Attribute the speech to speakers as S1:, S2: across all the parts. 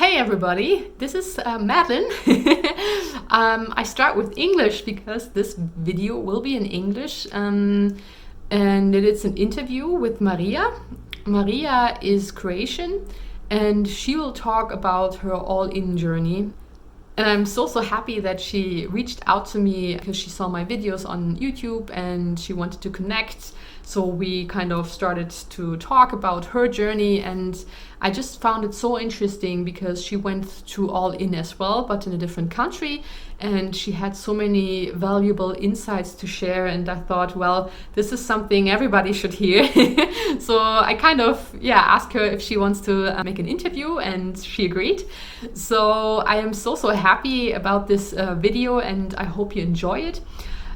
S1: Hey everybody, this is Madeline. I start with English because this video will be in English, and it's an interview with Marija. Marija is Croatian and she will talk about her all-in journey. And I'm so happy that she reached out to me because she saw my videos on YouTube and she wanted to connect. So we kind of started to talk about her journey, and I just found it so interesting because she went to all in as well, but in a different country, and she had so many valuable insights to share, and I thought, well, this is something everybody should hear. So I kind of asked her if she wants to make an interview, and she agreed. So I am so happy about this video, and I hope you enjoy it.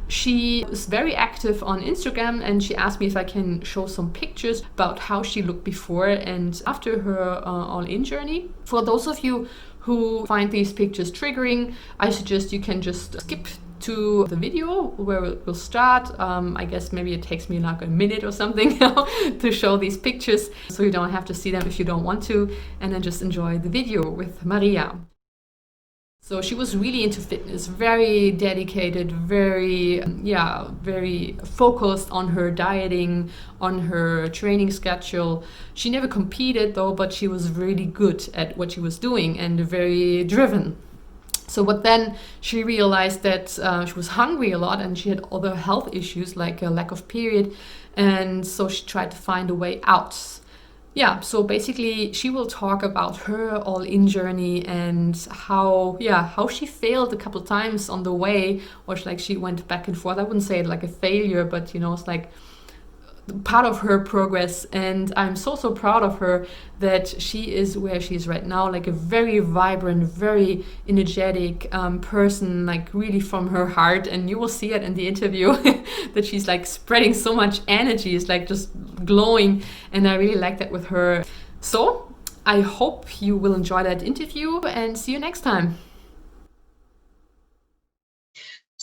S1: She is very active on Instagram, and she asked me if I can show some pictures about how she looked before and after her all-in journey. For those of you who find these pictures triggering, I suggest you can just skip to the video where we'll start. I guess maybe it takes me like a minute or something to show these pictures, so you don't have to see them if you don't want to, and then just enjoy the video with Marija. So she was really into fitness, very dedicated, very focused on her dieting, on her training schedule. She never competed though, but she was really good at what she was doing and very driven. But then she realized that she was hungry a lot and she had other health issues like a lack of period. And so she tried to find a way out. So basically she will talk about her all-in journey and how she failed a couple times on the way, or like she went back and forth. I wouldn't say it like a failure, but it's like part of her progress. And I'm so proud of her that she is where she is right now, like a very vibrant, very energetic person, like really from her heart. And you will see it in the interview that she's like spreading so much energy. It's like just glowing, and I really like that with her. So I hope you will enjoy that interview, and see you next time.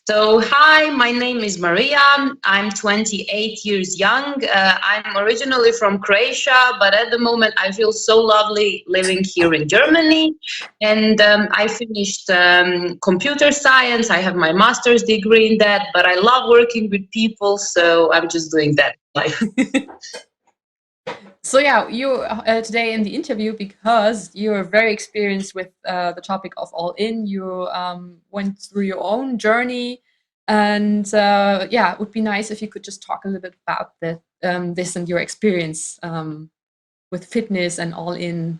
S2: So, hi, my name is Marija. I'm 28 years young. I'm originally from Croatia, but at the moment I feel so lovely living here in Germany. And I finished computer science. I have my master's degree in that, but I love working with people, so I'm just doing that in life.
S1: So you today in the interview because you're very experienced with the topic of all-in. You went through your own journey, and it would be nice if you could just talk a little bit about this and your experience with fitness and all-in.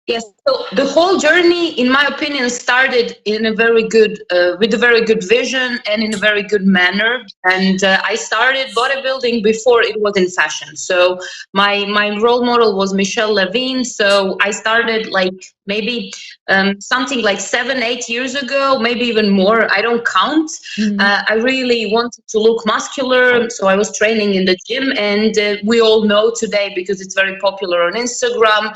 S2: Yes, so the whole journey, in my opinion, started in a very good, with a very good vision and in a very good manner. And I started bodybuilding before it was in fashion. So my role model was Michelle Levine. So I started like maybe something like 7-8 years ago, maybe even more. I don't count. I really wanted to look muscular, so I was training in the gym. And we all know today, because it's very popular on Instagram,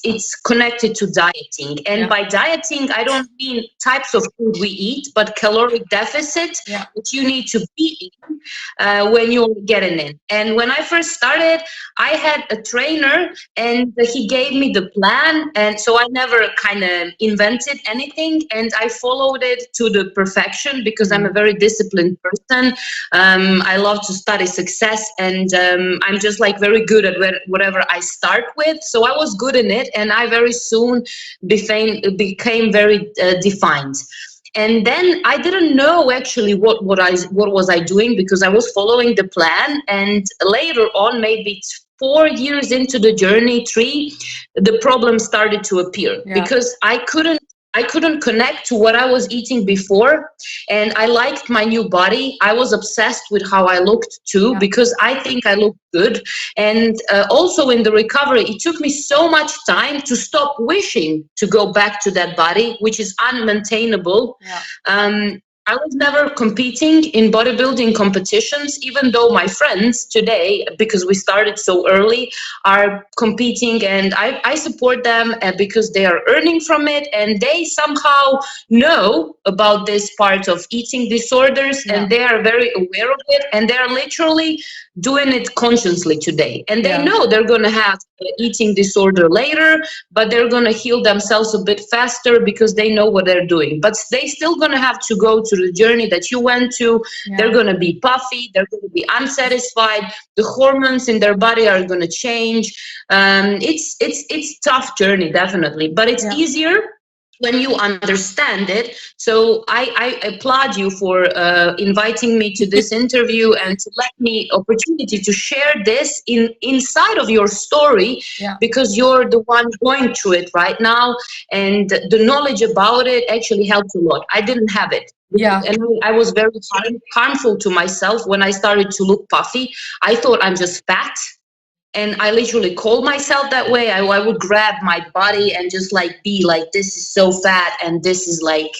S2: it's connected to dieting. And by dieting, I don't mean types of food we eat, but caloric deficit that you need to be in when you're getting in. And when I first started, I had a trainer and he gave me the plan. And so I never kind of invented anything, and I followed it to the perfection because I'm a very disciplined person. I love to study success, and I'm just like very good at whatever I start with. So I was good in it, and I very soon became very defined. And then I didn't know actually what was I doing, because I was following the plan. And later on, maybe 4 years into the journey, 3, the problem started to appear because I couldn't connect to what I was eating before, and I liked my new body. I was obsessed with how I looked too, because I think I looked good. And also in the recovery, it took me so much time to stop wishing to go back to that body, which is unmaintainable. I was never competing in bodybuilding competitions, even though my friends today, because we started so early, are competing, and I support them because they are earning from it, and they somehow know about this part of eating disorders, and they are very aware of it, and they're literally doing it consciously today. And they know they're going to have eating disorder later, but they're going to heal themselves a bit faster because they know what they're doing. But they still going to have to go to the journey that you went to. They're going to be puffy, they're going to be unsatisfied, the hormones in their body are going to change. It's tough journey, definitely, but it's easier when you understand it. So I applaud you for inviting me to this interview and to let me opportunity to share this inside of your story, because you're the one going through it right now, and the knowledge about it actually helped a lot. I didn't have it. And I was very harmful to myself when I started to look puffy. I thought I'm just fat. And I literally called myself that way. I would grab my body and just like be like, this is so fat. And this is like,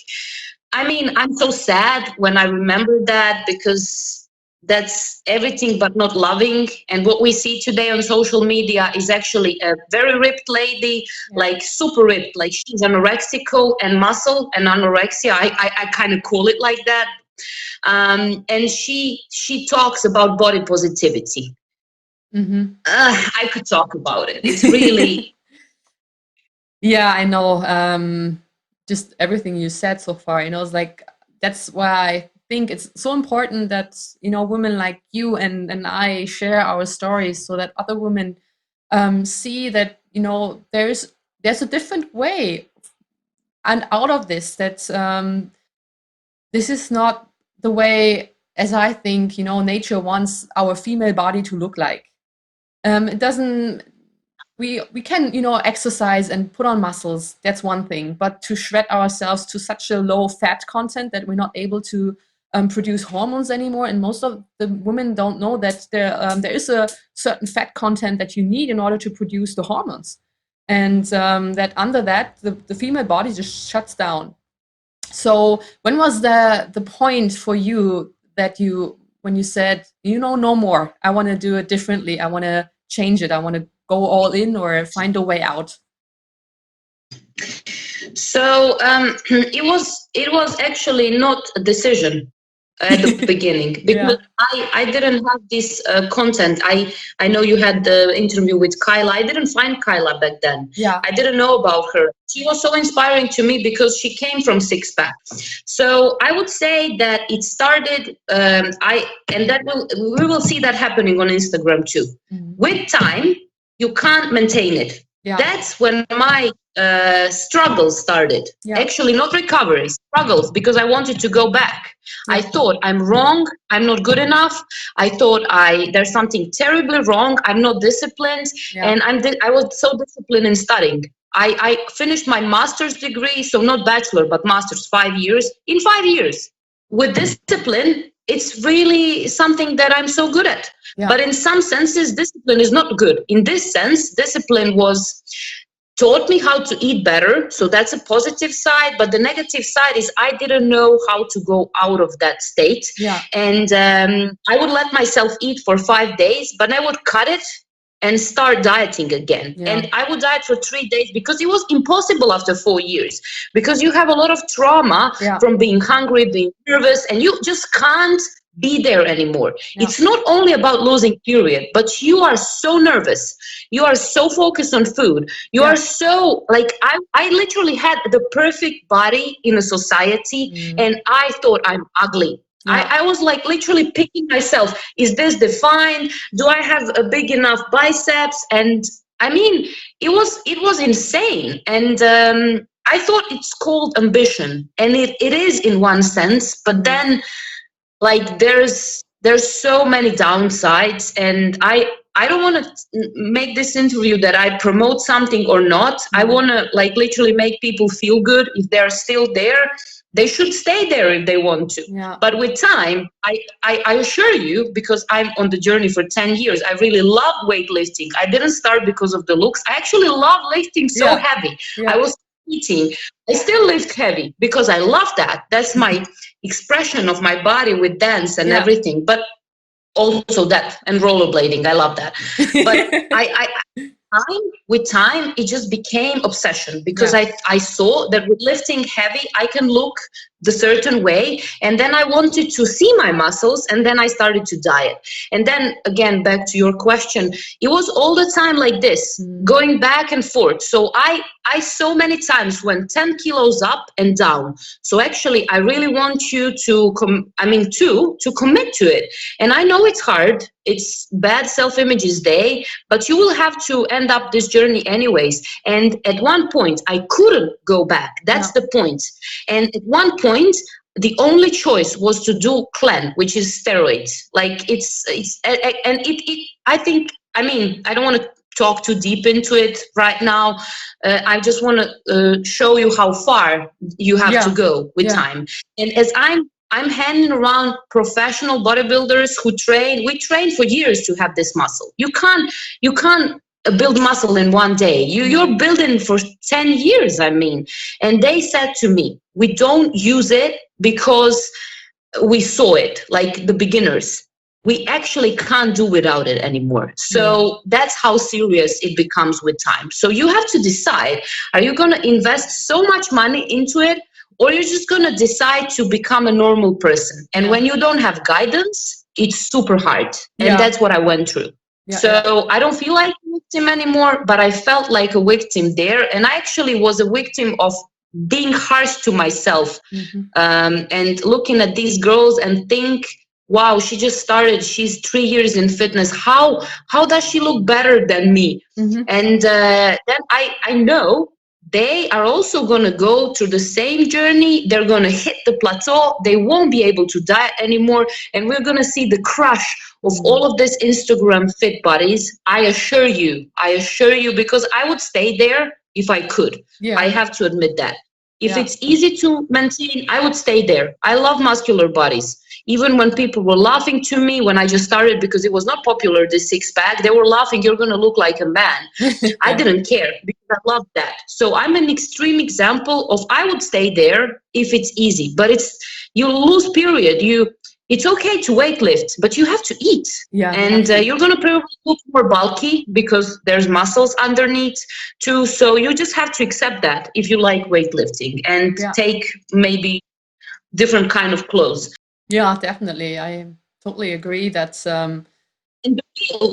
S2: I mean, I'm so sad when I remember that, because that's everything but not loving. And what we see today on social media is actually a very ripped lady, like super ripped, like she's anorexical and muscle and anorexia. I kind of call it like that. And she talks about body positivity. I could talk about it. It's really
S1: I know. Just everything you said so far, it's like, that's why I think it's so important that women like you and I share our stories, so that other women see that there's a different way and out of this, that this is not the way, as I think nature wants our female body to look like. It doesn't, we can, exercise and put on muscles. That's one thing, but to shred ourselves to such a low fat content that we're not able to produce hormones anymore. And most of the women don't know that there is a certain fat content that you need in order to produce the hormones. And that under that, the female body just shuts down. So when was the point for you that when you said, no more, I want to do it differently, I want to change it, I want to go all in or find a way out?
S2: So it was actually not a decision at the beginning, because I didn't have this content. I know you had the interview with Kyla. I didn't find Kyla back then. I didn't know about her. She was so inspiring to me because she came from six pack. So I would say that it started, we will see that happening on Instagram too. With time, you can't maintain it. That's when my struggles started. Actually, not recovery, struggles, because I wanted to go back. I thought I'm wrong, I'm not good enough. I thought there's something terribly wrong, I'm not disciplined, and I was so disciplined in studying. I finished my master's degree, so not bachelor, but master's, 5 years. In 5 years, with discipline, it's really something that I'm so good at. But in some senses, discipline is not good. In this sense, discipline taught me how to eat better. So that's a positive side. But the negative side is I didn't know how to go out of that state. And I would let myself eat for 5 days, but I would cut it and start dieting again. And I would diet for 3 days because it was impossible after 4 years, because you have a lot of trauma from being hungry, being nervous, and you just can't be there anymore. It's not only about losing period, but you are so nervous. You are so focused on food. You are so like, I literally had the perfect body in a society, and I thought I'm ugly. I was like literally picking myself. Is this defined? Do I have a big enough biceps? And I mean, it was insane. And I thought it's called ambition, and it is in one sense, but then like there's so many downsides, and I don't want to make this interview that I promote something or not. I want to like literally make people feel good. If they're still there, they should stay there if they want to. But with time, I assure you, because I'm on the journey for 10 years, I really love weightlifting. I didn't start because of the looks. I actually love lifting so heavy. I was eating, I still lift heavy because I love that. That's my expression of my body with dance and everything. But also that and rollerblading, I love that. But with time, it just became obsession because I saw that with lifting heavy, I can look the certain way. And then I wanted to see my muscles, and then I started to diet. And then again, back to your question, it was all the time like this, going back and forth. So I so many times went 10 kilos up and down. So actually, I really want you to commit to it. And I know it's hard. It's bad self-image day, but you will have to end up this journey anyways. And at one point, I couldn't go back. That's the point. And at one point, the only choice was to do clen, which is steroids. Like I think, I don't want to talk too deep into it right now. I just want to show you how far you have to go with time. And as I'm hanging around professional bodybuilders who we train for years to have this muscle. You can't build muscle in one day. You're building for 10 years, And they said to me, we don't use it because we saw it, like the beginners. We actually can't do without it anymore. So that's how serious it becomes with time. So you have to decide, are you going to invest so much money into it, or you're just going to decide to become a normal person? And when you don't have guidance, it's super hard. And that's what I went through. I don't feel like a victim anymore, but I felt like a victim there. And I actually was a victim of being harsh to myself, and looking at these girls and think, wow, she just started, she's 3 years in fitness. How does she look better than me? And then I know they are also going to go through the same journey. They're going to hit the plateau. They won't be able to diet anymore. And we're going to see the crush of all of this Instagram fit bodies. I assure you, because I would stay there if I could. I have to admit that. If it's easy to maintain, I would stay there. I love muscular bodies. Even when people were laughing to me when I just started, because it was not popular, this six-pack, they were laughing, you're going to look like a man. I didn't care because I loved that. So I'm an extreme example of I would stay there if it's easy, but you lose period. It's okay to weightlift, but you have to eat. And you're going to probably look more bulky because there's muscles underneath too. So you just have to accept that if you like weightlifting and take maybe different kind of clothes.
S1: Yeah, definitely. I totally agree. That's
S2: and the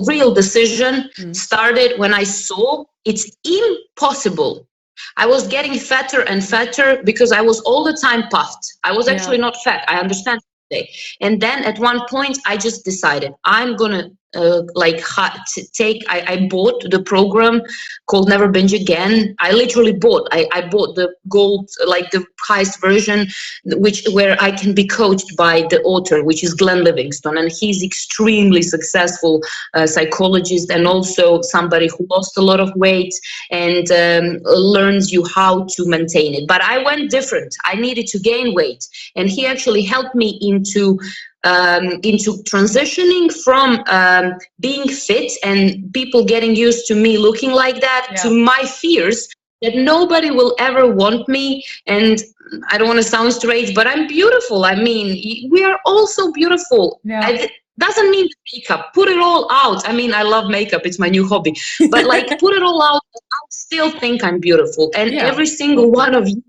S2: real decision started when I saw it's impossible. I was getting fatter and fatter because I was all the time puffed. I was actually not fat. I understand today. And then at one point, I just decided I'm gonna I bought the program called Never Binge Again. I literally bought the gold, like the highest version, where I can be coached by the author, which is Glenn Livingston, and he's extremely successful psychologist and also somebody who lost a lot of weight and learns you how to maintain it. But I went different. I needed to gain weight, and he actually helped me into transitioning from being fit and people getting used to me looking like that to my fears that nobody will ever want me. And I don't want to sound strange, but I'm beautiful. We are all so beautiful. Doesn't mean makeup. Put it all out. I love makeup. It's my new hobby. But put it all out. I still think I'm beautiful. And every single one of you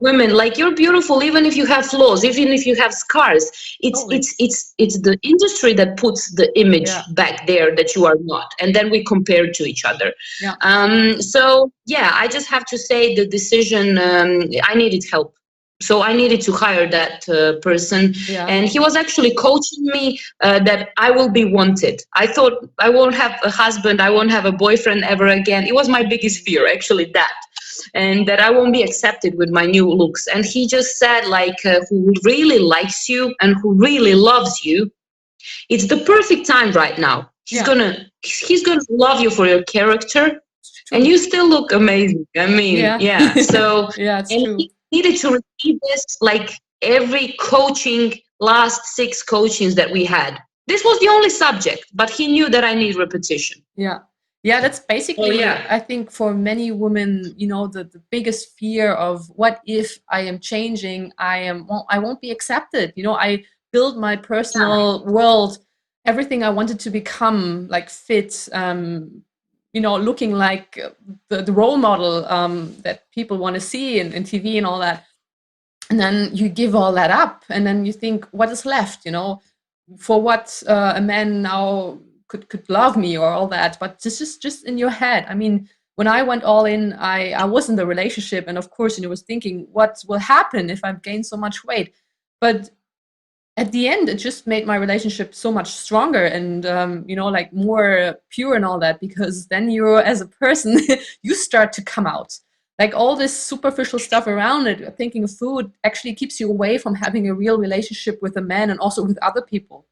S2: women, you're beautiful, even if you have flaws, even if you have scars. It's the industry that puts the image back there that you are not. And then we compare to each other. I just have to say the decision, I needed help. So I needed to hire that person. And he was actually coaching me that I will be wanted. I thought I won't have a husband, I won't have a boyfriend ever again. It was my biggest fear, actually, that. And that I won't be accepted with my new looks. And he just said, who really likes you and who really loves you, it's the perfect time right now. He's gonna love you for your character, and you still look amazing. So
S1: it's true.
S2: Needed to repeat this every coaching, last 6 coachings that we had. This was the only subject, but he knew that I need repetition.
S1: Yeah, that's basically,
S2: yeah.
S1: I think, for many women, the biggest fear of what if I am changing, I won't be accepted. I build my personal world, everything I wanted to become, like fit, looking like the role model that people want to see in TV and all that. And then you give all that up, and then you think, what is left? For what a man now could love me or all that. But this is just in your head. I mean, when I went all in, I was in the relationship, and of course, was thinking, what will happen if I've gained so much weight? But at the end, it just made my relationship so much stronger and like more pure and all that, because then you, as a person, you start to come out. Like all this superficial stuff around it, thinking of food actually keeps you away from having a real relationship with a man and also with other people.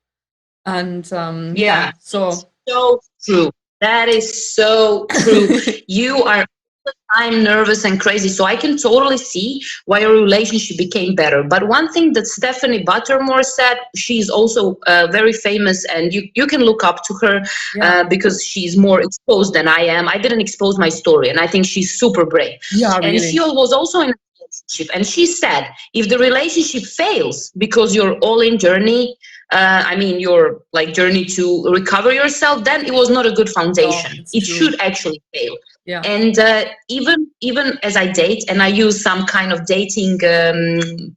S1: And so
S2: true. That is so true. You are all the time nervous and crazy, so I can totally see why your relationship became better. But one thing that Stephanie Buttermore said, she's also very famous, and you can look up to her because she's more exposed than I am. I didn't expose my story, and I think she's super brave.
S1: Yeah, really.
S2: And she was also in a relationship, and she said, if the relationship fails because you're all in journey, your like journey to recover yourself, then it was not a good foundation. It should actually fail.
S1: Yeah.
S2: And even as I date, and I use some kind of dating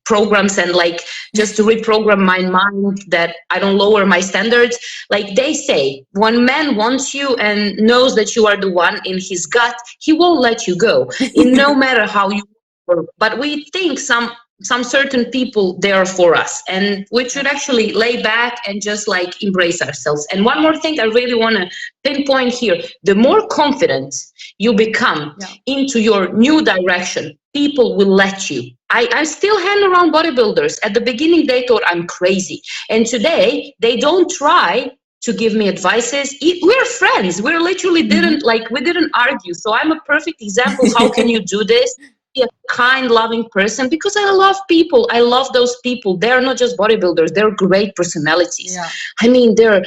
S2: programs, and like just to reprogram my mind that I don't lower my standards. Like they say, when man wants you and knows that you are the one in his gut, he won't let you go, in no matter how you. But we think some certain people, they are for us, and we should actually lay back and just like embrace ourselves. And one more thing I really want to pinpoint here: the more confident you become into your new direction, people will let you. I still hang around bodybuilders. At the beginning they thought I'm crazy, and today they don't try to give me advices. We're friends. We literally didn't we didn't argue. So I'm a perfect example. How can you do this? Be a kind, loving person, because I love people. I love those people. They're not just bodybuilders. They're great personalities.
S1: Yeah.
S2: I mean, they're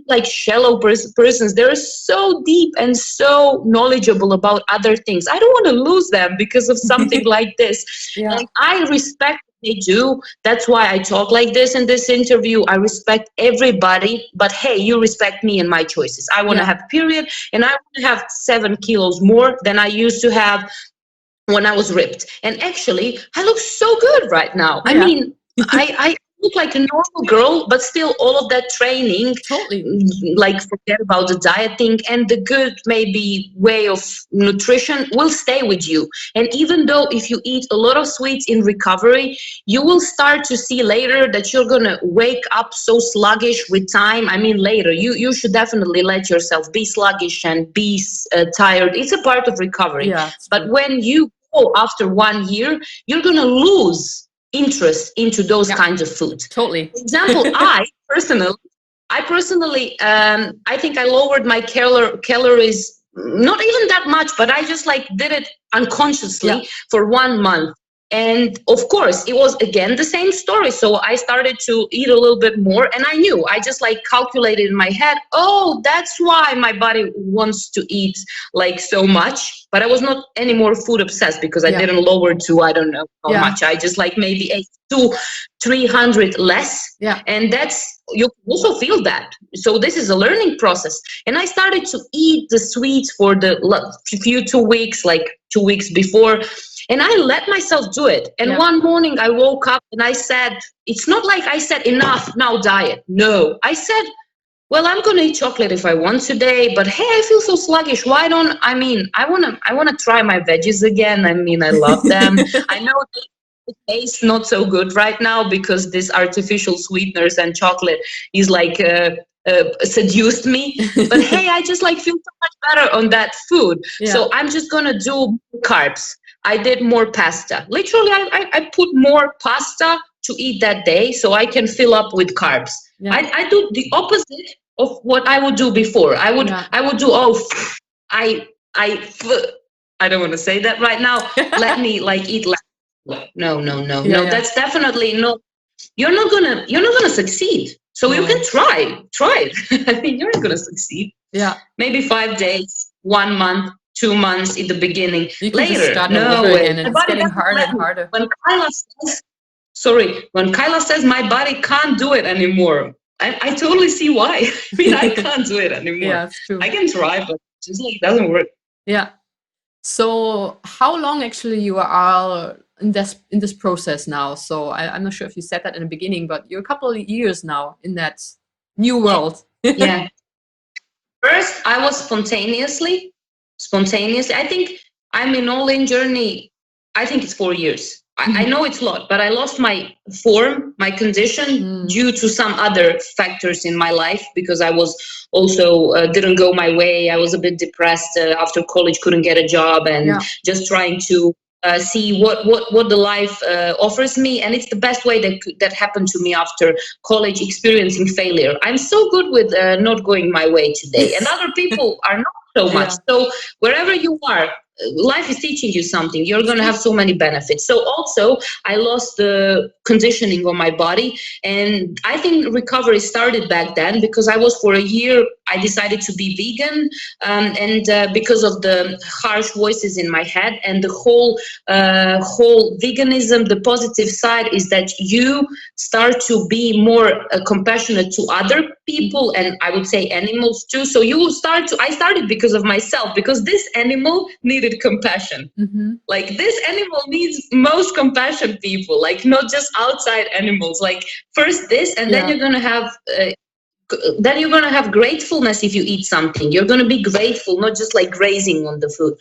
S2: like shallow persons. They're so deep and so knowledgeable about other things. I don't want to lose them because of something like this.
S1: Yeah.
S2: And I respect what they do. That's why I talk like this in this interview. I respect everybody, but hey, you respect me and my choices. I want to have a period, and I want to have 7 kilos more than I used to have when I was ripped. And actually, I look so good right now. I mean, I look like a normal girl, but still all of that training, like forget about the diet thing, and the good maybe way of nutrition will stay with you. And even though if you eat a lot of sweets in recovery, you will start to see later that you're going to wake up so sluggish with time. I mean, later, you should definitely let yourself be sluggish and be tired. It's a part of recovery.
S1: Yeah,
S2: but when you after 1 year, you're going to lose interest into those kinds of food.
S1: Totally.
S2: For example, I personally, I think I lowered my calories, not even that much, but I just like did it unconsciously for 1 month. And of course, it was again the same story. So I started to eat a little bit more, and I knew, I just like calculated in my head, oh, that's why my body wants to eat like so much. But I was not anymore food obsessed, because I didn't lower to, I don't know how much. I just like maybe ate 200-300 less. Yeah. And that's, you also feel that. So this is a learning process. And I started to eat the sweets for the few 2 weeks, like 2 weeks before. And I let myself do it. And one morning I woke up and I said, it's not like I said, enough, now diet. No, I said, well, I'm going to eat chocolate if I want today, but hey, I feel so sluggish. Why don't, I want to try my veggies again. I mean, I love them. I know it tastes not so good right now because this artificial sweeteners and chocolate is like, seduced me, but hey, I just like feel so much better on that food. So I'm just going to do carbs. I did more pasta. Literally, I put more pasta to eat that day so I can fill up with carbs. I do the opposite of what I would do before. I would do, I don't want to say that right now. Let me like eat less. No. That's definitely no. You're not gonna succeed. So you can try it. I mean, you're not gonna succeed. Yeah. Maybe 5 days. 1 month, 2 months in the beginning.
S1: You can just
S2: Later,
S1: start
S2: no
S1: over
S2: way.
S1: again, and
S2: My
S1: it's
S2: body
S1: getting
S2: doesn't
S1: harder
S2: let
S1: and
S2: me.
S1: harder.
S2: When Kyla says my body can't do it anymore, I totally see why. I mean, I can't do it anymore.
S1: Yeah, it's true.
S2: I can try, but it just like doesn't work.
S1: Yeah. So how long actually you are in this process now? So I'm not sure if you said that in the beginning, but you're a couple of years now in that new world.
S2: Yeah. First, I was spontaneously. I think I'm in all-in journey. I think it's 4 years. I know it's a lot, but I lost my form, my condition due to some other factors in my life, because I was also didn't go my way. I was a bit depressed after college, couldn't get a job, and just trying to see what the life offers me. And it's the best way that happened to me after college, experiencing failure. I'm so good with not going my way today, and other people are not so much. So wherever you are, life is teaching you something. You're going to have so many benefits. So also I lost the conditioning on my body, and I think recovery started back then, because I was, for a year I decided to be vegan, and because of the harsh voices in my head, and the whole veganism, the positive side is that you start to be more compassionate to other people, and I would say animals too. So I started because of myself, because this animal needed compassion. Like, this animal needs most compassion, people, like not just outside animals. Like, first this, and then you're gonna have gratefulness. If you eat something, you're going to be grateful, not just like grazing on the food.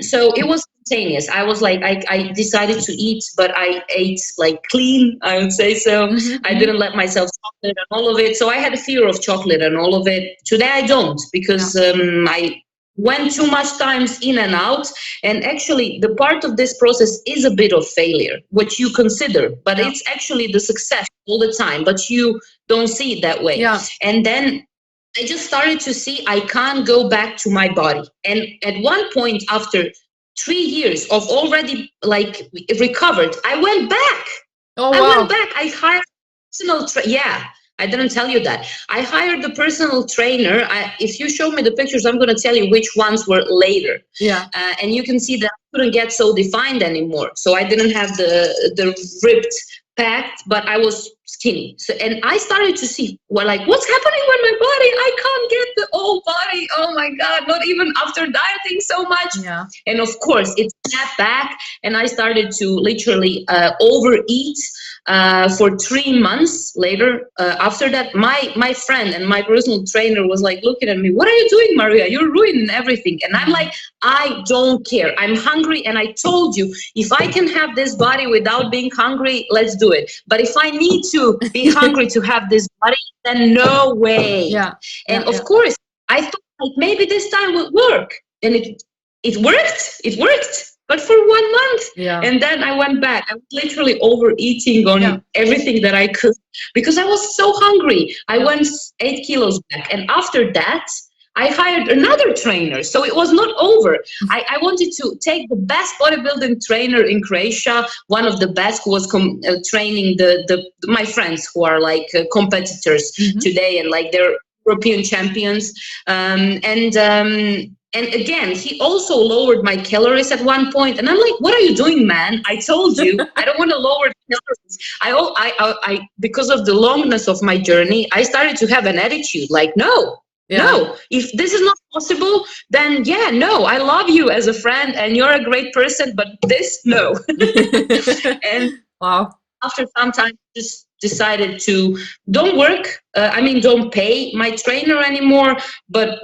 S2: So it was spontaneous. I was like, I decided to eat, but I ate like clean, I would say. So I didn't let myself chocolate and all of it. So I had a fear of chocolate and all of it. Today I don't, because I went too much times in and out. And actually the part of this process is a bit of failure, which you consider, but it's actually the success all the time, but you don't see it that way. And then I just started to see I can't go back to my body. And at one point, after 3 years of already like recovered, I went back. I went back. I hired personal I didn't tell you that. I hired the personal trainer. If you show me the pictures, I'm going to tell you which ones were later. And you can see that I couldn't get so defined anymore. So I didn't have the ripped, packed, but I was skinny. So, and I started to see, well, like, what's happening with my body? I can't get the old body. Oh my God, not even after dieting so much. And of course, it snapped back, and I started to literally overeat. For 3 months later, after that, my friend and my personal trainer was like looking at me, what are you doing, Marija? You're ruining everything. And I'm like, I don't care. I'm hungry. And I told you, if I can have this body without being hungry, let's do it. But if I need to be hungry to have this body, then no way. And of course, I thought like maybe this time will work. And it worked. It worked. But for 1 month. And then I went back. I was literally overeating on everything that I could, because I was so hungry. I went 8 kilos back. And after that, I hired another trainer. So it was not over. I wanted to take the best bodybuilding trainer in Croatia, one of the best, who was training my friends who are like competitors today, and like they're European champions. And again, he also lowered my calories at one point. And I'm like, what are you doing, man? I told you, I don't want to lower the calories. I because of the longness of my journey, I started to have an attitude like, no, if this is not possible, then no, I love you as a friend and you're a great person, but this, no. And after some time, just decided to don't pay my trainer anymore, but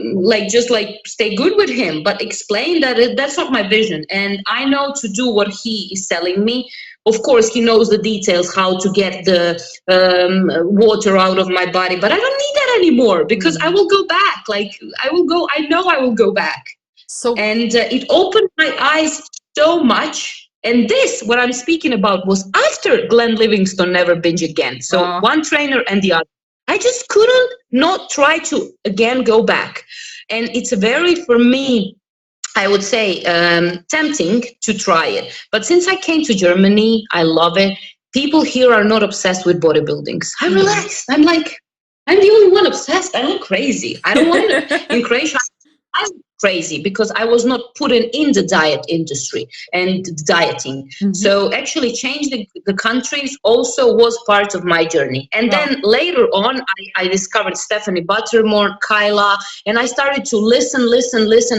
S2: just stay good with him, but explain that that's not my vision. And I know to do what he is telling me. Of course, he knows the details, how to get the water out of my body, but I don't need that anymore, because I will go back. I know I will go back. And it opened my eyes so much. And this, what I'm speaking about, was after Glenn Livingston Never Binge Again. So one trainer and the other. I just couldn't not try to again go back. And it's very, for me, I would say, tempting to try it. But since I came to Germany, I love it. People here are not obsessed with bodybuilding. I'm relaxed. I'm like, I'm the only one obsessed. I look crazy. I don't want to. In Croatia, crazy because I was not put in the diet industry and dieting. So actually changing the countries also was part of my journey. And then later on, I discovered Stephanie Buttermore, Kyla, and I started to listen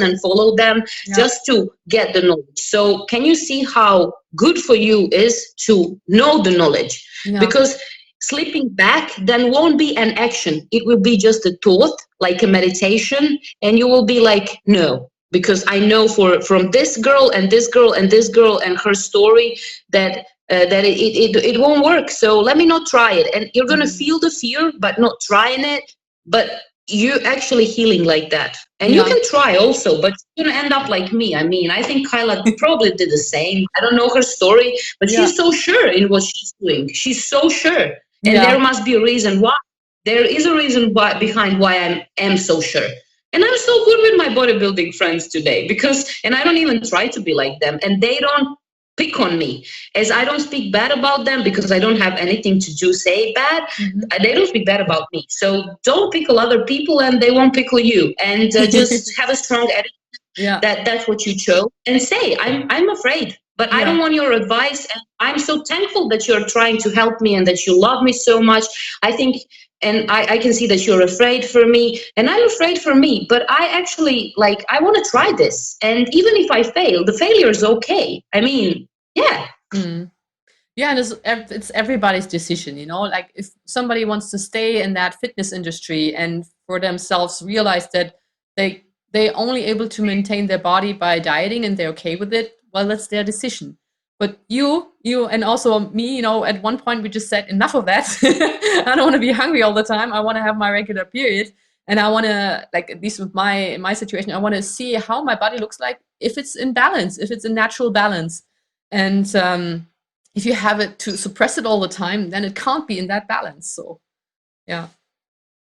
S2: and follow them just to get the knowledge. So can you see how good for you is to know the knowledge? Because slipping back then won't be an action. It will be just a thought, like a meditation, and you will be like, no, because I know from this girl and this girl and this girl and her story that it won't work. So let me not try it. And you're going to feel the fear, but not trying it. But you're actually healing like that. And you can try also, but you're going to end up like me. I mean, I think Kyla probably did the same. I don't know her story, but she's so sure in what she's doing. She's so sure. And there must be a reason why. There is a reason behind why I am so sure. And I'm so good with my bodybuilding friends today and I don't even try to be like them. And they don't pick on me, as I don't speak bad about them because I don't have anything to say bad. They don't speak bad about me. So don't pickle other people and they won't pickle you. And just have a strong attitude that's what you chose. And say, I'm afraid. But I don't want your advice. And I'm so thankful that you're trying to help me and that you love me so much. I think, and I can see that you're afraid for me and I'm afraid for me. But I actually, I want to try this. And even if I fail, the failure is okay. I mean, yeah.
S1: Yeah, and it's everybody's decision, like if somebody wants to stay in that fitness industry and for themselves realize that they're only able to maintain their body by dieting and they're okay with it, well, that's their decision. But you and also me, at one point we just said enough of that. I don't want to be hungry all the time. I want to have my regular period. And I want to, at least with my situation, I want to see how my body looks like if it's in balance, if it's in natural balance. And if you have it to suppress it all the time, then it can't be in that balance. So, yeah.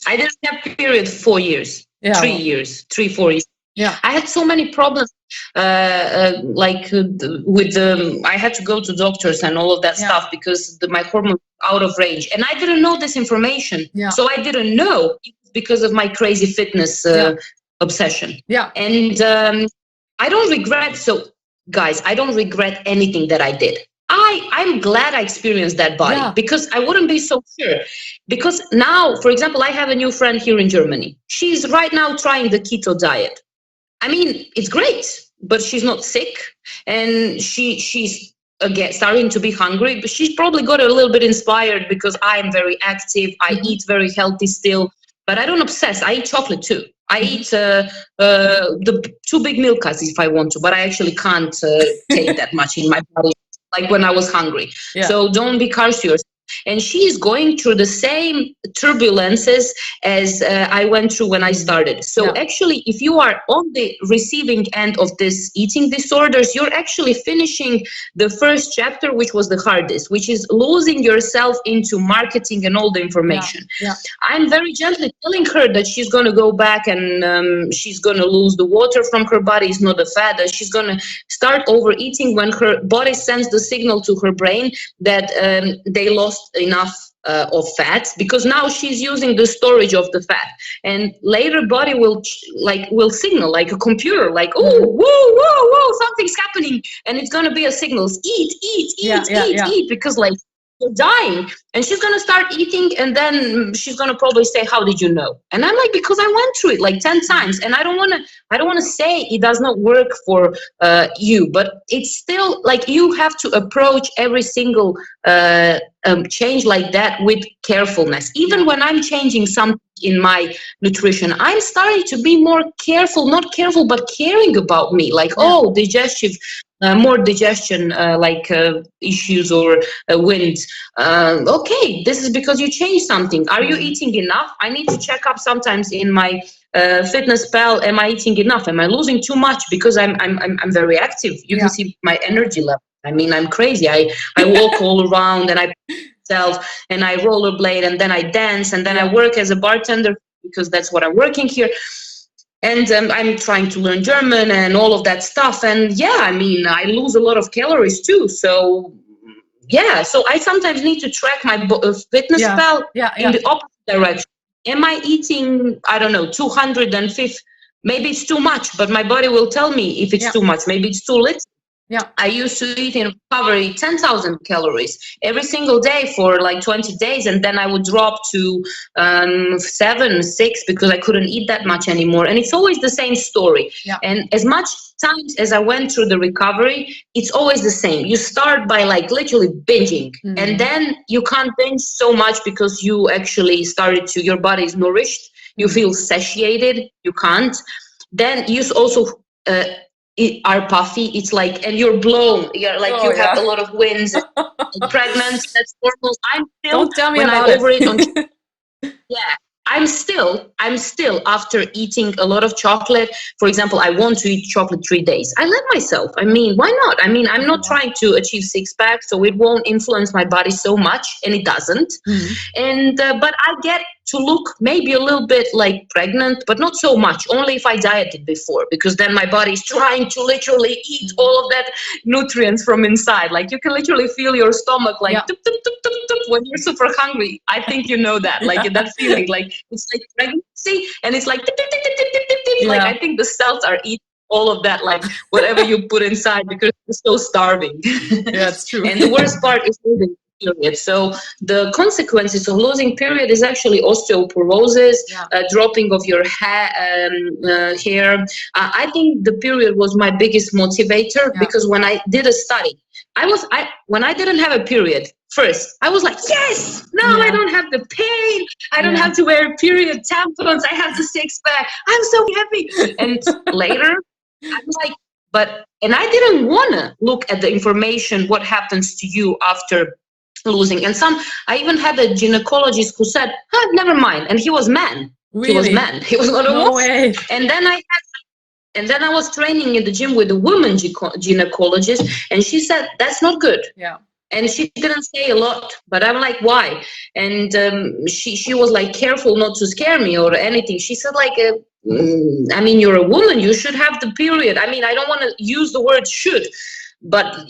S2: I didn't have period 4 years, 3 years, 4 years. Yeah, I had so many problems, I had to go to doctors and all of that stuff because my hormones were out of range. And I didn't know this information. So I didn't know because of my crazy fitness obsession. Yeah. And I don't regret. So guys, I don't regret anything that I did. I'm glad I experienced that body because I wouldn't be so sure. Because now, for example, I have a new friend here in Germany. She's right now trying the keto diet. I mean, it's great, but she's not sick and she's again starting to be hungry, but she's probably got a little bit inspired because I'm very active. I eat very healthy still, but I don't obsess. I eat chocolate too. I eat the 2 big Milkas if I want to, but I actually can't take that much in my body, like when I was hungry. So don't be harsh to yourself. And she is going through the same turbulences as I went through when I started. So actually, if you are on the receiving end of this eating disorders, you're actually finishing the first chapter, which was the hardest, which is losing yourself into marketing and all the information. I'm very gently telling her that she's going to go back and she's going to lose the water from her body. It's not the fat. That she's going to start overeating when her body sends the signal to her brain that they lost enough of fats, because now she's using the storage of the fat, and later body will signal like a computer, like, oh, whoa, something's happening, and it's going to be a signal, eat, because you're dying. And she's going to start eating, and then she's going to probably say, how did you know? And I'm like, because I went through it 10 times, and I don't want to say it does not work for you, but it's still you have to approach every single change like that with carefulness. Even when I'm changing something in my nutrition, I'm starting to be more careful, not careful, but caring about me, digestive, more digestion issues or wind. Okay, this is because you changed something. Are you eating enough? I need to check up sometimes in my FitnessPal. Am I eating enough? Am I losing too much? Because I'm very active. You can see my energy level. I mean, I'm crazy. I walk all around, and I and I rollerblade, and then I dance, and then I work as a bartender because that's what I'm working here. And I'm trying to learn German and all of that stuff. And I mean, I lose a lot of calories too. So so I sometimes need to track my FitnessPal in the opposite direction. Am I eating, I don't know, 250 maybe it's too much, but my body will tell me if it's too much. Maybe it's too little.
S1: Yeah.
S2: I used to eat in recovery 10,000 calories every single day for like 20 days. And then I would drop to 7, 6 because I couldn't eat that much anymore. And it's always the same story.
S1: Yeah.
S2: And as much times as I went through the recovery, it's always the same. You start by like literally binging. And then you can't binge so much because you actually started to, your body is nourished. You feel satiated. You can't. Then you also... are puffy. It's like, and you're blown. You're like, you have a lot of wins. Pregnant. That's normal. I'm still.
S1: Don't tell me
S2: when
S1: about
S2: I
S1: it.
S2: overeat on. Yeah, I'm still after eating a lot of chocolate. For example, I want to eat chocolate 3 days. I let myself. I mean, why not? I mean, I'm not trying to achieve 6-pack, so it won't influence my body so much, and it doesn't. And but I get to look maybe a little bit like pregnant, but not so much, only if I dieted before, because then my body is trying to literally eat all of that nutrients from inside. Like you can literally feel your stomach like tup, tup, tup, tup, tup, when you're super hungry. I think you know that, like that feeling, like it's like pregnancy, and it's like tip, tip, tip, tip, tip, tip, tip. Like I think the cells are eating all of that, like whatever you put inside, because you're so starving.
S1: Yeah, it's true.
S2: And the worst part is losing period. So the consequences of losing period is actually osteoporosis, dropping of your hair. I think the period was my biggest motivator, because when I did a study, when I didn't have a period, first, I was like, yes, now I don't have the pain. I don't have to wear period tampons. I have the 6-pack. I'm so happy. And later, I'm like, and I didn't want to look at the information, what happens to you after losing. And I even had a gynecologist who said, never mind. And he was man.
S1: Really?
S2: He was man. He was not a woman.
S1: No way.
S2: And then I was training in the gym with a woman gynecologist, and she said, that's not good.
S1: Yeah.
S2: And she didn't say a lot, but I'm like, why? And she was like, careful not to scare me or anything. She said like, I mean, you're a woman, you should have the period. I mean, I don't want to use the word should, but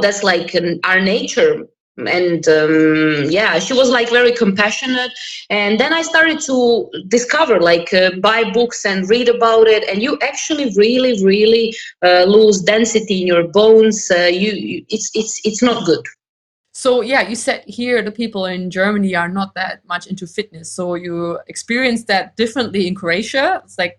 S2: that's like our nature. And she was like very compassionate. And then I started to discover, like buy books and read about it, and you actually really, really lose density in your bones. It's not good.
S1: So you said here the people in Germany are not that much into fitness. So you experienced that differently in Croatia. It's like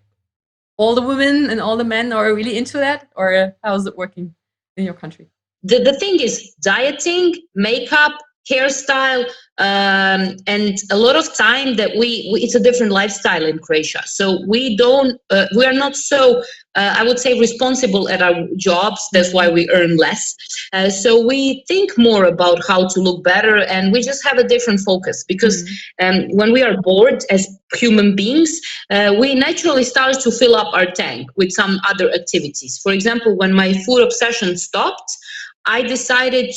S1: all the women and all the men are really into that, or how is it working in your country?
S2: The thing is dieting, makeup, hairstyle, and a lot of time that it's a different lifestyle in Croatia. So we are not so, I would say, responsible at our jobs. That's why we earn less. So we think more about how to look better, and we just have a different focus, because when we are bored as human beings, we naturally start to fill up our tank with some other activities. For example, when my food obsession stopped, I decided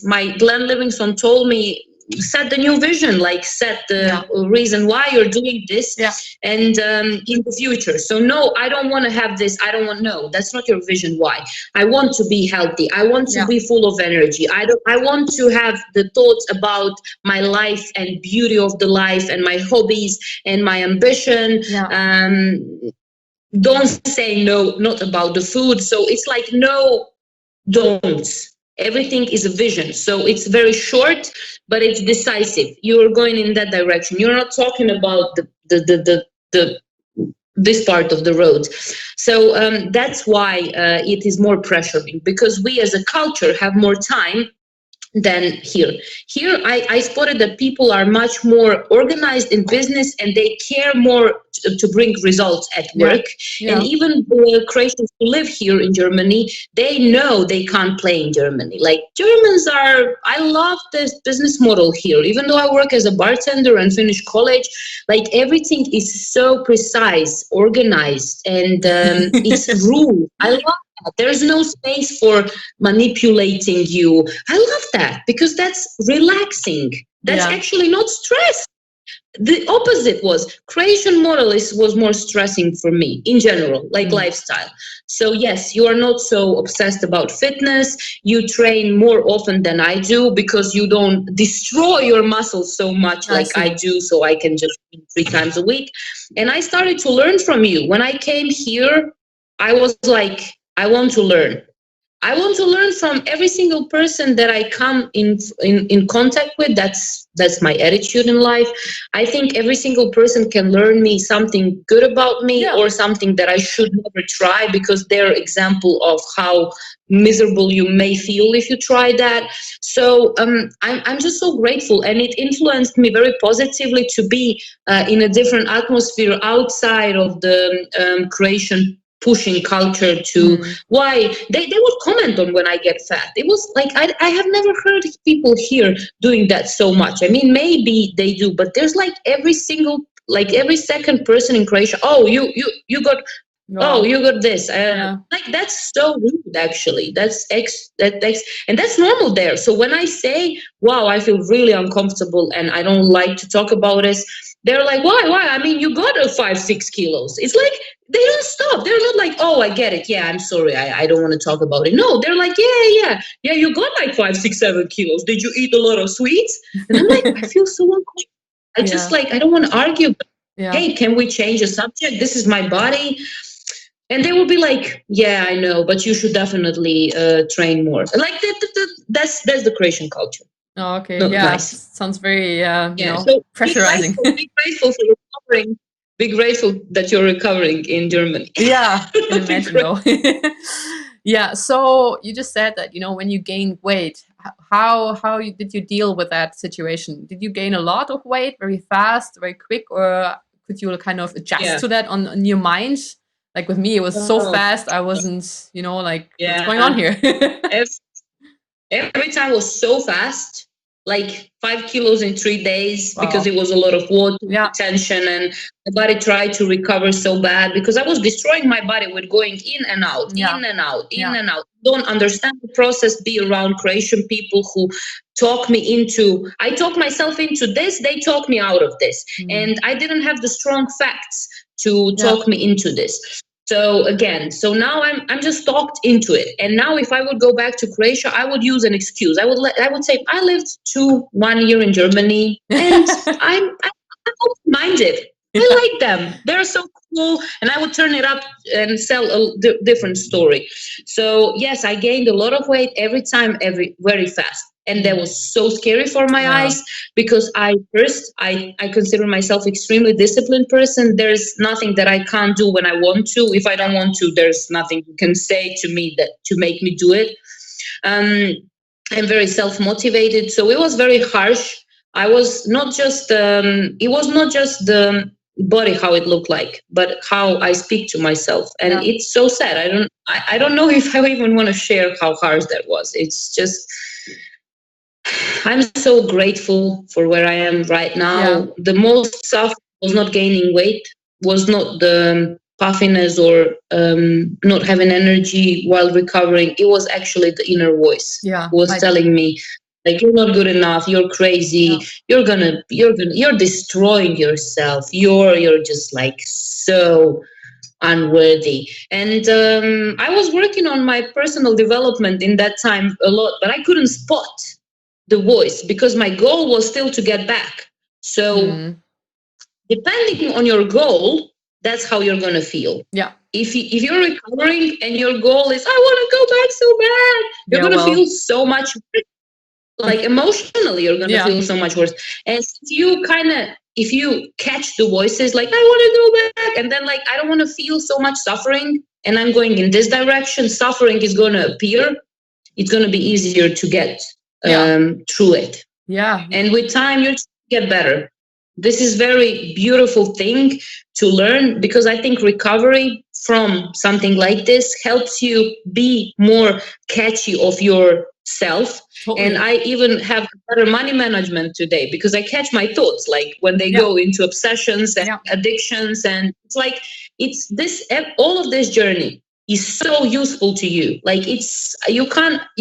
S2: my Glenn Livingston told me, set the new vision, like set the reason why you're doing this, and in the future. So no, I don't want to have this. That's not your vision. Why? I want to be healthy. I want to be full of energy. I want to have the thoughts about my life and beauty of the life and my hobbies and my ambition. Don't say no, not about the food. So it's like, no, don'ts. Everything is a vision. So it's very short, but it's decisive. You're going in that direction. You're not talking about this part of the road. So that's why it is more pressuring, because we as a culture have more time than here. Here, I spotted that people are much more organized in business, and they care more to bring results at work. And even the Croatians who live here in Germany, they know they can't play in Germany. Like Germans I love this business model here. Even though I work as a bartender and finished college, like everything is so precise, organized, and it's rule. I love that. There's no space for manipulating you. I love that, because that's relaxing. That's actually not stress. the opposite was Croatian model was more stressing for me in general, like lifestyle. So yes, you are not so obsessed about fitness. You train more often than I do because you don't destroy your muscles so much like I do. So I can just eat 3 times a week. And I started to learn from you. When I came here, I was like, I want to learn. I want to learn from every single person that I come in contact with. That's my attitude in life. I think every single person can learn me something good about me or something that I should never try because they're example of how miserable you may feel if you try that. So I'm just so grateful, and it influenced me very positively to be in a different atmosphere outside of the Croatian pushing culture to why they would comment on when I get fat. It was like I have never heard people here doing that so much. I mean, maybe they do, but there's like every second person in Croatia. Oh, you got. Oh, you got this. Like that's so rude. Actually, and that's normal there. So when I say, "Wow, I feel really uncomfortable and I don't like to talk about this," they're like, "Why? Why? I mean, you got a 5-6 kilos." It's like they don't stop. They're not like, "Oh, I get it. Yeah, I'm sorry. I don't want to talk about it." No, they're like, "Yeah. You got like 5, 6, 7 kilos. Did you eat a lot of sweets?" And I'm like, I feel so uncomfortable. I just I don't want to argue. But, hey, can we change the subject? This is my body. And they will be like, "Yeah, I know, but you should definitely train more." Like that's the Croatian culture.
S1: Oh, okay.
S2: Not
S1: yeah.
S2: nice.
S1: Sounds very,
S2: So
S1: pressurizing.
S2: Be grateful for recovering. Be grateful that you're recovering in Germany.
S1: Yeah, I can imagine though. Yeah. So you just said that, when you gained weight, how did you deal with that situation? Did you gain a lot of weight very fast, very quick, or could you kind of adjust to that on your mind? Like with me, it was so fast. I wasn't, like, what's going on here?
S2: Every time was so fast, like 5 kilos in 3 days, because it was a lot of water retention, and the body tried to recover so bad because I was destroying my body with going in and out, in and out, in and out. Don't understand the process. Be around Croatian people who I talk myself into this, they talk me out of this. And I didn't have the strong facts to talk me into this. So now I'm just talked into it. And now if I would go back to Croatia, I would use an excuse. I would say I lived 1 year in Germany, and I'm open-minded. I like them. They're so cool. And I would turn it up and sell a different story. So yes, I gained a lot of weight every time, very fast. And that was so scary for my eyes because I consider myself extremely disciplined person. There's nothing that I can't do when I want to. If I don't want to, there's nothing you can say to me to make me do it. I'm very self-motivated. So it was very harsh. I was not just, it was not just the body, how it looked like, but how I speak to myself. And it's so sad. I don't know if I even want to share how harsh that was. It's just, I'm so grateful for where I am right now. The most suffering was not gaining weight, was not the puffiness or not having energy while recovering. It was actually the inner voice who was telling me, like, you're not good enough, you're crazy, you're destroying yourself, you're just like so unworthy. And I was working on my personal development in that time a lot, but I couldn't spot the voice because my goal was still to get back. So depending on your goal, that's how you're going to feel.
S1: Yeah.
S2: If you're recovering and your goal is, I want to go back so bad, you're going to feel so much worse. Like emotionally, you're going to feel so much worse. And if you catch the voices, like, I want to go back, and then like, I don't want to feel so much suffering, and I'm going in this direction, suffering is going to appear. It's going to be easier to get through it.
S1: Yeah.
S2: And with time, you get better. This is very beautiful thing to learn, because I think recovery from something like this helps you be more catchy of yourself. Totally. And I even have better money management today because I catch my thoughts, like when they go into obsessions and addictions. And it's like, it's this, all of this journey. is so useful to you. Like you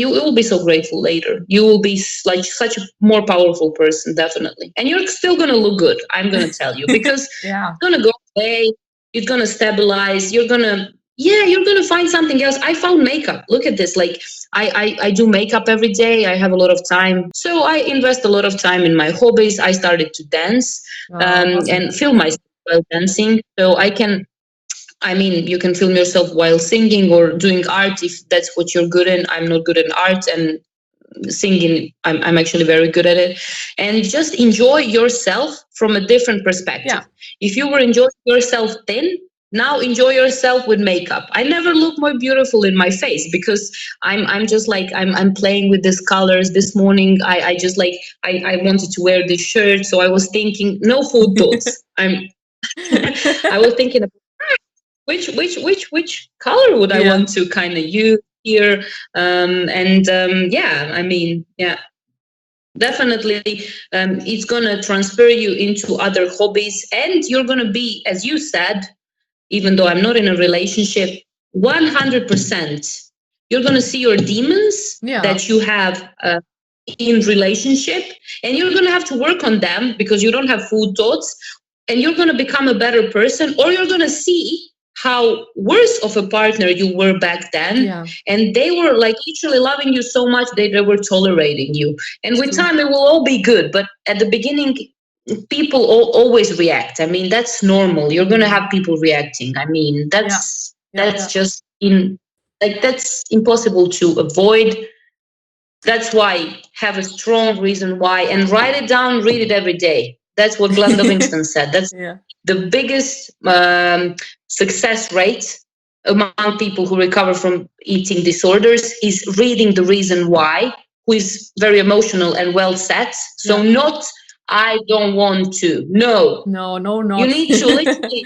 S2: will be so grateful later. You will be like such a more powerful person, definitely. And you're still going to look good. I'm going to tell you, because
S1: Yeah.
S2: it's going to go away. It's going to stabilize. You're going to find something else. I found makeup. Look at this. Like I do makeup every day. I have a lot of time. So I invest a lot of time in my hobbies. I started to dance
S1: Awesome.
S2: and film myself while dancing. So you can film yourself while singing or doing art if that's what you're good in. I'm not good in art, and singing, I'm actually very good at it. And just enjoy yourself from a different perspective.
S1: Yeah.
S2: If you were enjoying yourself thin, now enjoy yourself with makeup. I never look more beautiful in my face because I'm just like I'm playing with these colors. This morning I just like I wanted to wear this shirt, so I was thinking no food thoughts. I was thinking about which color would I want to kind of use here. Definitely it's going to transfer you into other hobbies, and you're going to be, as you said, even though I'm not in a relationship, 100% you're going to see your demons that you have in relationship, and you're going to have to work on them because you don't have food thoughts, and you're going to become a better person, or you're going to see how worse of a partner you were back then, and they were like literally loving you so much they were tolerating you, and with time it will all be good. But at the beginning, people always react. I mean, that's normal. You're going to have people reacting. I mean, that's just that's impossible to avoid. That's why have a strong reason why, and write it down, read it every day. That's what Glenn Livingston said. That's the biggest success rate among people who recover from eating disorders is reading the reason why, who is very emotional and well set. So not, I don't want to. No. You need to literally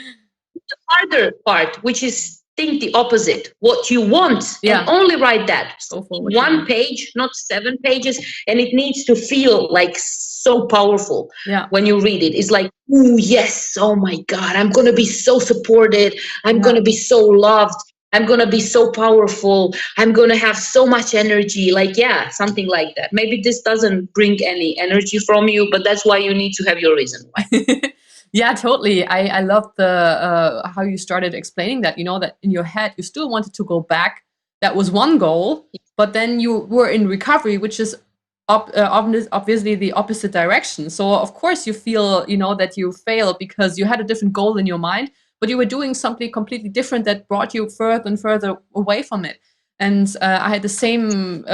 S2: the harder part, which is think the opposite, what you want, and only write that. One page, not 7 pages, and it needs to feel like so powerful when you read it. It's like, oh yes, oh my God, I'm going to be so supported. I'm going to be so loved. I'm going to be so powerful. I'm going to have so much energy. Like, something like that. Maybe this doesn't bring any energy from you, but that's why you need to have your reason why.
S1: Yeah, totally. I love the how you started explaining that, that in your head, you still wanted to go back. That was one goal, but then you were in recovery, which is obviously the opposite direction. So of course you feel, that you failed because you had a different goal in your mind, but you were doing something completely different that brought you further and further away from it. And I had the same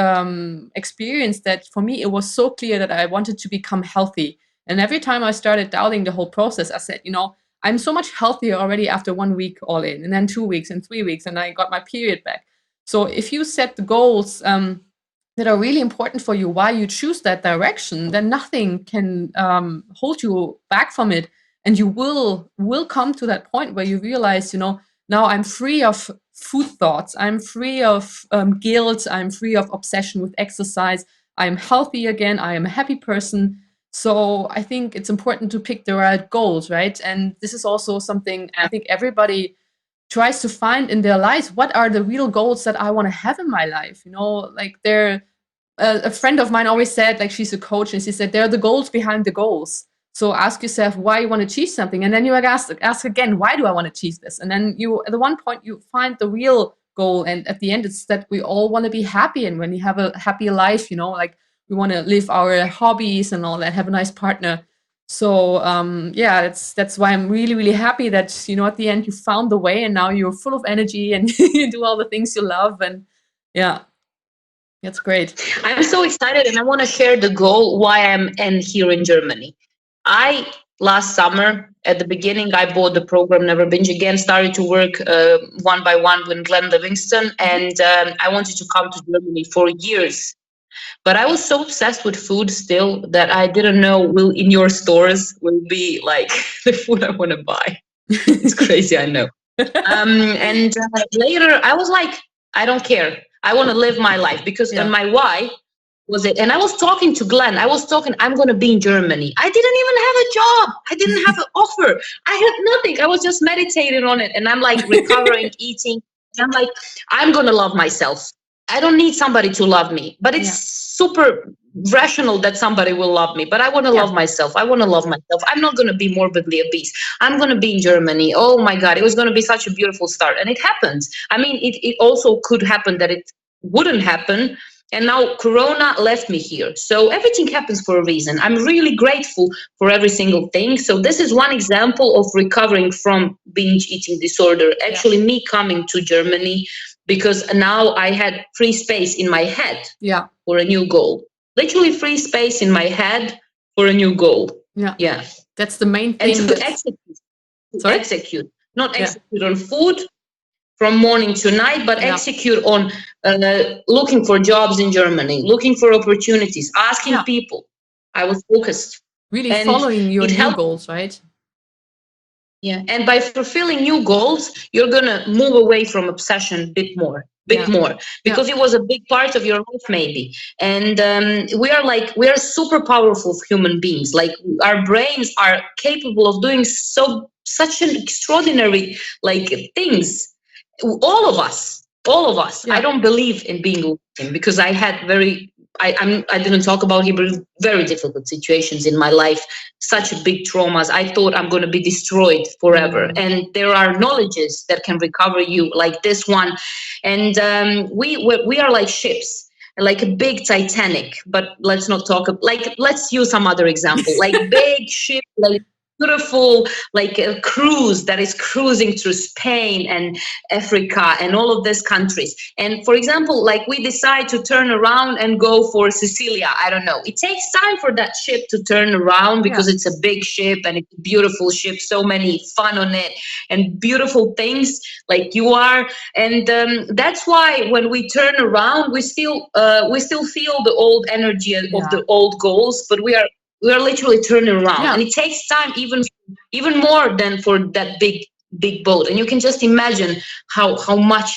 S1: experience that for me, it was so clear that I wanted to become healthy. And every time I started doubting the whole process, I said, I'm so much healthier already after 1 week all in, and then 2 weeks and 3 weeks, and I got my period back. So if you set the goals that are really important for you, why you choose that direction, then nothing can hold you back from it. And you will come to that point where you realize, now I'm free of food thoughts. I'm free of guilt. I'm free of obsession with exercise. I'm healthy again. I am a happy person. So I think it's important to pick the right goals, right? And this is also something I think everybody tries to find in their lives. What are the real goals that I want to have in my life? Like a friend of mine always said, like she's a coach, and she said, there are the goals behind the goals. So ask yourself why you want to achieve something. And then you ask again, why do I want to achieve this? And then at the one point, you find the real goal. And at the end, it's that we all want to be happy. And when you have a happy life, like, we want to live our hobbies and all that, have a nice partner. So that's why I'm really, really happy that, at the end you found the way, and now you're full of energy and you do all the things you love. And that's great.
S2: I'm so excited, and I want to share the goal why I'm here in Germany. Last summer, at the beginning, I bought the program Never Binge Again, started to work one by one with Glenn Livingston, and I wanted to come to Germany for years. But I was so obsessed with food still that I didn't know in your stores will be like the food I want to buy. It's crazy, I know. And later I was like, I don't care. I want to live my life because my why was it. And I was talking to Glenn. I'm going to be in Germany. I didn't even have a job. I didn't have an offer. I had nothing. I was just meditating on it. And I'm like recovering, eating I'm like, I'm going to love myself. I don't need somebody to love me, but it's super rational that somebody will love me, but I want to love myself. I want to love myself. I'm not going to be morbidly obese. I'm going to be in Germany. Oh my God, it was going to be such a beautiful start. And it happens. I mean, it also could happen that it wouldn't happen. And now Corona left me here. So everything happens for a reason. I'm really grateful for every single thing. So this is one example of recovering from binge eating disorder. Actually, me coming to Germany, because now I had free space in my head for a new goal. Literally free space in my head for a new goal. Yeah.
S1: That's the main thing.
S2: And to execute. Not execute on food from morning to night, but execute on looking for jobs in Germany, looking for opportunities, asking people. I was focused.
S1: Really following your new goals, right?
S2: Yeah, and by fulfilling new goals, you're gonna move away from obsession a bit more, because it was a big part of your life, maybe. And we are super powerful human beings. Like, our brains are capable of doing such an extraordinary things. All of us. I don't believe in being a victim, because I had I didn't talk about here, but very difficult situations in my life, such big traumas. I thought I'm going to be destroyed forever. And there are knowledges that can recover you, like this one. And we are like ships, like a big Titanic, but let's not talk, let's use some other example, like big ship, like beautiful, like a cruise that is cruising through Spain and Africa and all of these countries. And for example, like, we decide to turn around and go for Sicilia. I don't know. It takes time for that ship to turn around, because it's a big ship and it's a beautiful ship, so many fun on it and beautiful things, like you are. And that's why when we turn around, we still feel the old energy of the old goals, but we are literally turning around, and it takes time, even more than for that big boat. And you can just imagine how much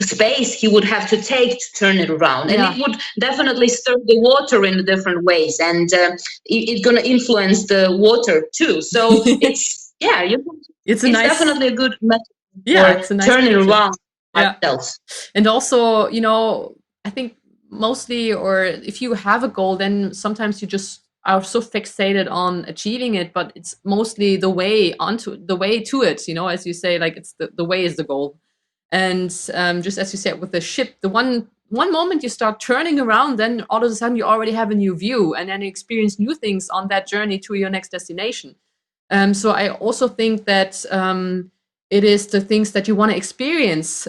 S2: space he would have to take to turn it around, and it would definitely stir the water in different ways, and it's going to influence the water too. So it's definitely a good method for turning around ourselves.
S1: And also, I think mostly, or if you have a goal, then sometimes you just are so fixated on achieving it, but it's mostly the way to it, as you say, like, it's the way is the goal. And just as you said with the ship, the one moment you start turning around, then all of a sudden you already have a new view, and then you experience new things on that journey to your next destination. So I also think that it is the things that you want to experience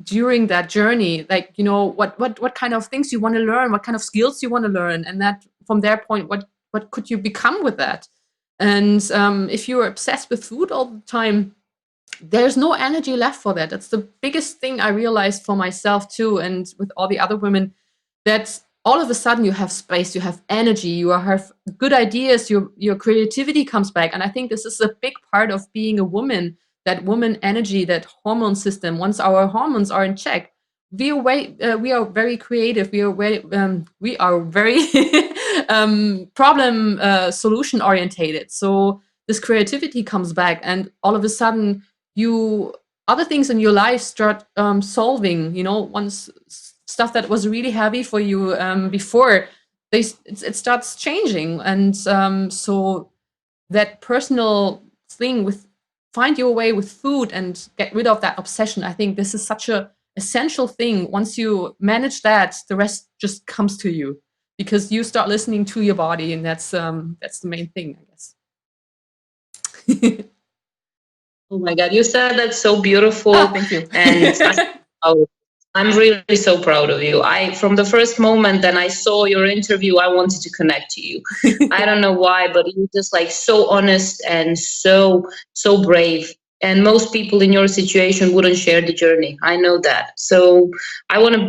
S1: during that journey, like, what kind of things you want to learn, what kind of skills you want to learn, and that from their point, what could you become with that? And if you're obsessed with food all the time, there's no energy left for that. That's the biggest thing I realized for myself too, and with all the other women, that all of a sudden you have space, you have energy, you have good ideas, your creativity comes back. And I think this is a big part of being a woman, that woman energy, that hormone system. Once our hormones are in check, we are very creative. We are very problem solution orientated. So this creativity comes back, and all of a sudden other things in your life start solving. Once stuff that was really heavy for you before, it starts changing. And so that personal thing with find your way with food and get rid of that obsession, I think this is such a essential thing. Once you manage that, the rest just comes to you, because you start listening to your body, and that's the main thing, I guess.
S2: Oh my God, you said that so beautiful.
S1: Oh, thank you.
S2: And I'm really so proud of you. From the first moment that I saw your interview, I wanted to connect to you. I don't know why, but you're just like so honest and so brave. And most people in your situation wouldn't share the journey. I know that. So I want to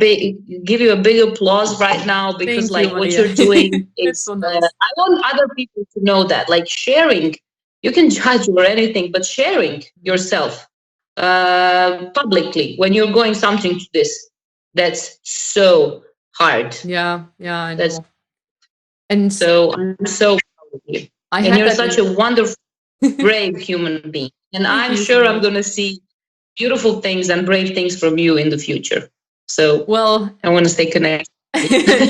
S2: give you a big applause right now, because what you're doing is,
S1: so nice.
S2: I want other people to know that, like, sharing. You can judge or anything, but sharing yourself publicly when you're going something to this, that's so hard.
S1: Yeah, I know. And
S2: so I'm so proud of you. And you're such a wonderful, brave human being. And I'm sure I'm going to see beautiful things and brave things from you in the future. So
S1: Well,
S2: I want to stay connected.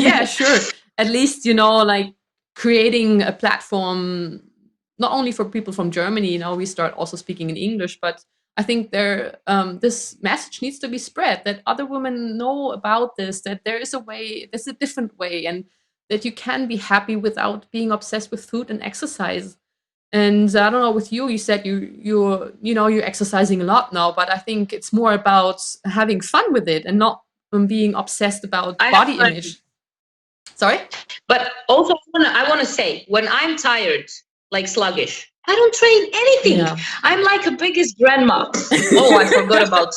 S1: yeah, sure. At least, like creating a platform, not only for people from Germany, we start also speaking in English, but I think this message needs to be spread, that other women know about this, that there is a way, there's a different way, and that you can be happy without being obsessed with food and exercise. And I don't know, with you said you're exercising a lot now, but I think it's more about having fun with it and not being obsessed about body image. Sorry?
S2: But also, I want to say, when I'm tired, like sluggish, I don't train anything. Yeah. I'm like a biggest grandma. Oh, I forgot about.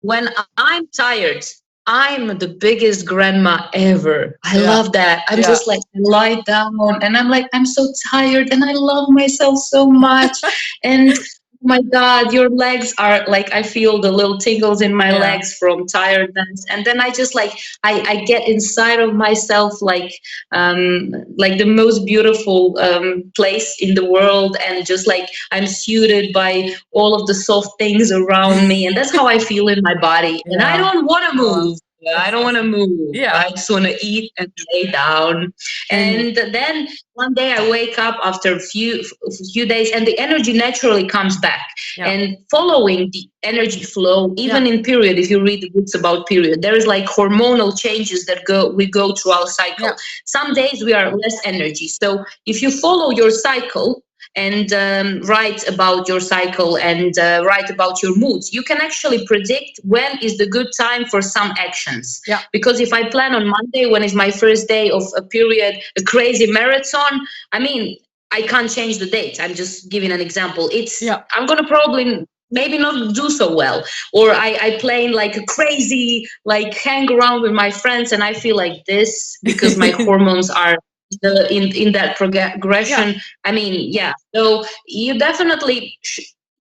S2: When I'm tired, I'm the biggest grandma ever. I love that. I'm just like, lie down and I'm like, I'm so tired and I love myself so much. And my God, your legs are like, I feel the little tingles in my legs from tiredness. And then I just like, I get inside of myself like the most beautiful place in the world. And just like, I'm suited by all of the soft things around me. And that's how I feel in my body. And I don't want to move. I don't want to move. I just want to eat and lay down. And then one day I wake up after a few days and the energy naturally comes back. And following the energy flow, even in period, if you read the books about period, there is like hormonal changes that we go through our cycle. Some days we are less energy. So if you follow your cycle, and write about your cycle and write about your moods, you can actually predict when is the good time for some actions. Because if I plan on Monday, when is my first day of a period, a crazy marathon, I mean, I can't change the date. I'm just giving an example. I'm going to probably maybe not do so well. Or I plan like a crazy, like hang around with my friends and I feel like this because my hormones are in that progression. I mean, so you definitely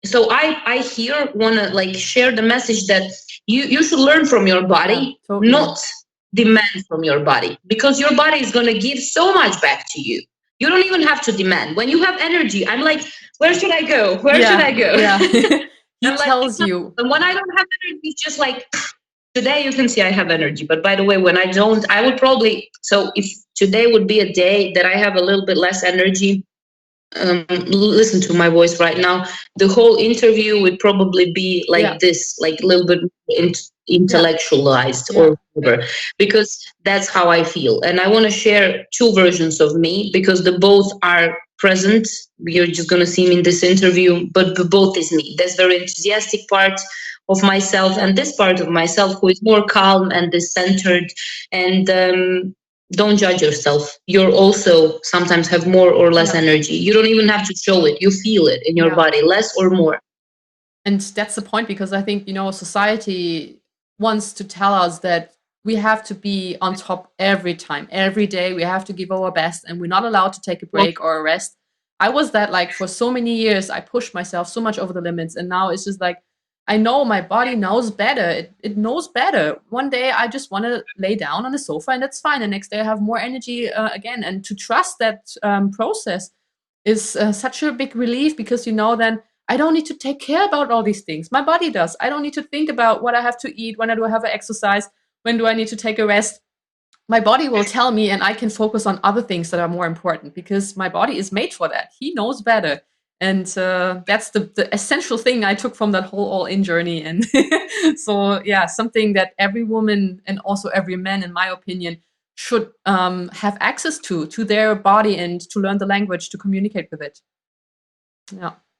S2: so I here want to like share the message that you should learn from your body, not demand from your body, because your body is going to give so much back to you. You don't even have to demand. When you have energy, I'm like, where should I go? Where should I go?
S1: He tells you.
S2: And when I don't have energy, it's just like, today you can see I have energy, but by the way, when I don't, I would probably, so if today would be a day that I have a little bit less energy, listen to my voice right now, the whole interview would probably be like this, like a little bit intellectualized or whatever, because that's how I feel. And I want to share two versions of me because the both are present. You're just going to see me in this interview, but the both is me. There's very enthusiastic part of myself and this part of myself who is more calm and is centered. And don't judge yourself. You're also sometimes have more or less energy. You don't even have to show it. You feel it in your body, less or more.
S1: And that's the point, because I think, society wants to tell us that we have to be on top every time, every day. We have to give our best and we're not allowed to take a break or a rest. I was that like for so many years. I pushed myself so much over the limits. And now it's just like, I know my body knows better. It knows better. One day I just want to lay down on the sofa and that's fine. The next day I have more energy again. And to trust that process is such a big relief, because then I don't need to take care about all these things. My body does. I don't need to think about what I have to eat, when I do have an exercise, when do I need to take a rest. My body will tell me and I can focus on other things that are more important, because my body is made for that. He knows better. And that's the essential thing I took from that whole all-in journey. And so, something that every woman and also every man, in my opinion, should have access to their body and to learn the language to communicate with it.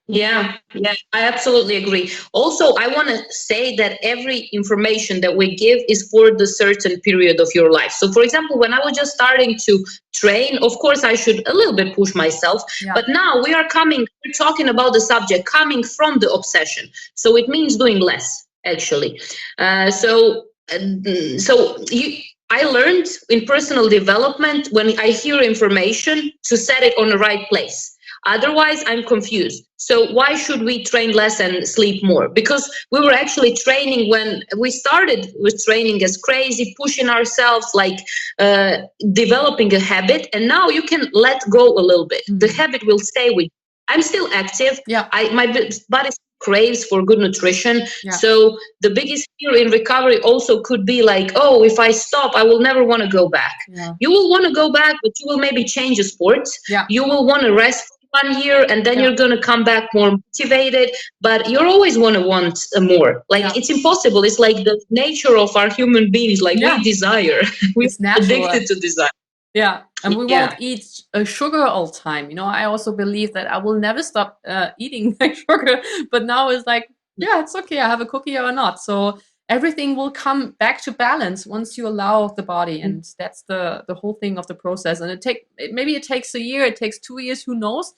S2: Yeah, I absolutely agree. Also, I want to say that every information that we give is for the certain period of your life. So, for example, when I was just starting to train, of course, I should a little bit push myself. But now we're talking about the subject coming from the obsession. So it means doing less, actually. I learned in personal development, when I hear information, to set it on the right place. Otherwise, I'm confused. So why should we train less and sleep more? Because we were actually training when we started with training as crazy, pushing ourselves, like developing a habit. And now you can let go a little bit. The habit will stay with you. I'm still active. My body's craves for good nutrition.
S1: Yeah.
S2: So the biggest fear in recovery also could be like, oh, if I stop, I will never want to go back.
S1: Yeah.
S2: You will want to go back, but you will maybe change a sport.
S1: Yeah.
S2: You will want to rest for 1 year, and then you're going to come back more motivated, but you're always want more. Like it's impossible. It's like the nature of our human beings. Like we desire. We're addicted to desire.
S1: Yeah, and we won't eat sugar all the time. You know, I also believe that I will never stop eating sugar. But now it's like, yeah, it's okay. I have a cookie or not. So everything will come back to balance once you allow the body, and that's the whole thing of the process. And maybe it takes a year, it takes 2 years, who knows?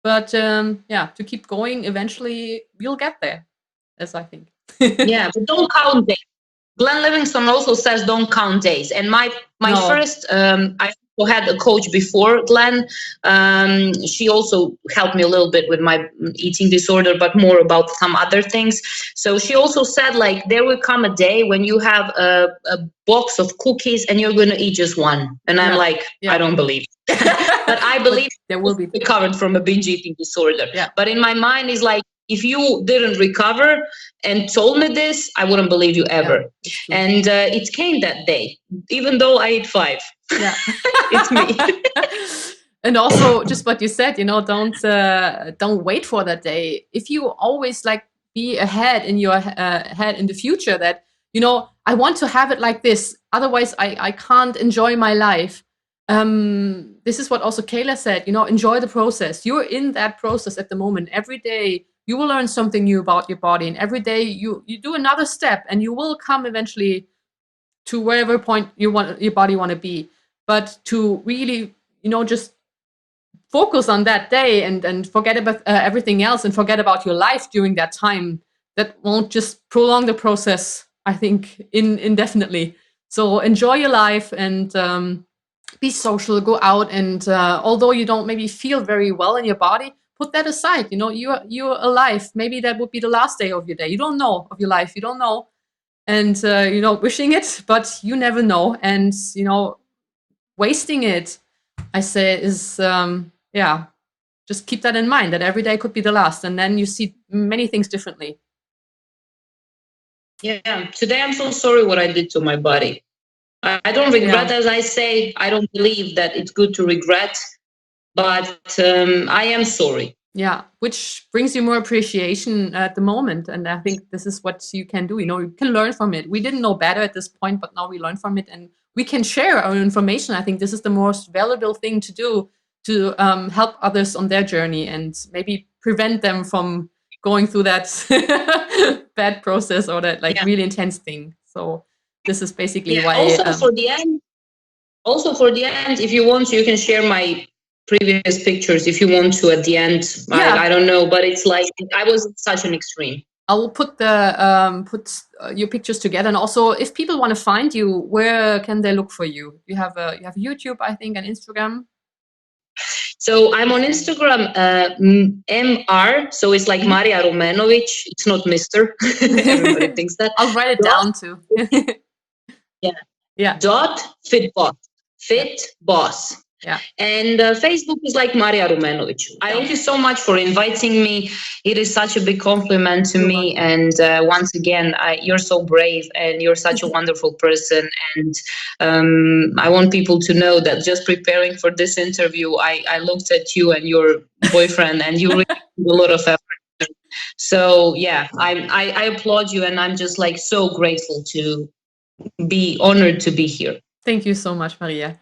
S1: But to keep going, eventually you'll get there, as I think.
S2: Yeah, but don't count days. Glenn Livingston also says don't count days. And my first, I also had a coach before Glenn. She also helped me a little bit with my eating disorder, but more about some other things. So she also said, like, there will come a day when you have a box of cookies and you're going to eat just one. And I'm like, I don't believe it. But I believe
S1: there will be
S2: recovered from a binge eating disorder.
S1: Yeah.
S2: But in my mind is like, if you didn't recover and told me this, I wouldn't believe you ever. Yeah, and it came that day, even though I ate 5.
S1: Yeah,
S2: it's me.
S1: And also, just what you said, you know, don't wait for that day. If you always like be ahead in your head in the future, that, you know, I want to have it like this, otherwise I can't enjoy my life. This is what also Kayla said, you know, enjoy the process. You're in that process at the moment. Every day you will learn something new about your body, and every day you do another step, and you will come eventually to wherever point your body want to be. But to really, you know, just focus on that day and forget about everything else, and forget about your life during that time, that won't just prolong the process, I think, indefinitely. So enjoy your life, and be social, go out, and although you don't maybe feel very well in your body, put that aside. You know, you're alive. Maybe that would be the last day of your day. You don't know of your life. You don't know. And, you know, wishing it, but you never know. And, you know, wasting it, I say, is, just keep that in mind, that every day could be the last. And then you see many things differently.
S2: Yeah. Today, I'm so sorry what I did to my body. I don't regret, as I say. I don't believe that it's good to regret, but I am sorry.
S1: Yeah, which brings you more appreciation at the moment. And I think this is what you can do. You know, you can learn from it. We didn't know better at this point, but now we learn from it, and we can share our information. I think this is the most valuable thing to do, to help others on their journey, and maybe prevent them from going through that bad process, or that really intense thing. So this is basically why.
S2: Also for the end, if you want, you can share my previous pictures if you want to at the end. I don't know, but it's like I was such an extreme.
S1: I will put the your pictures together, and also if people want to find you, where can they look for you? You have YouTube, I think, and Instagram.
S2: So I'm on Instagram, MR. So it's like Marija Rumenović. It's not Mr. Everybody thinks that.
S1: I'll write it down too.
S2: Yeah. .Fitboss. Fitboss.
S1: Yeah.
S2: And Facebook is like Marija Rumenović. I thank you so much for inviting me. It is such a big compliment to me. And once again, you're so brave, and you're such a wonderful person. And I want people to know that just preparing for this interview, I looked at you and your boyfriend, and you really put a lot of effort. So yeah, I applaud you, and I'm just like so grateful to be honored to be here.
S1: Thank you so much, Marija.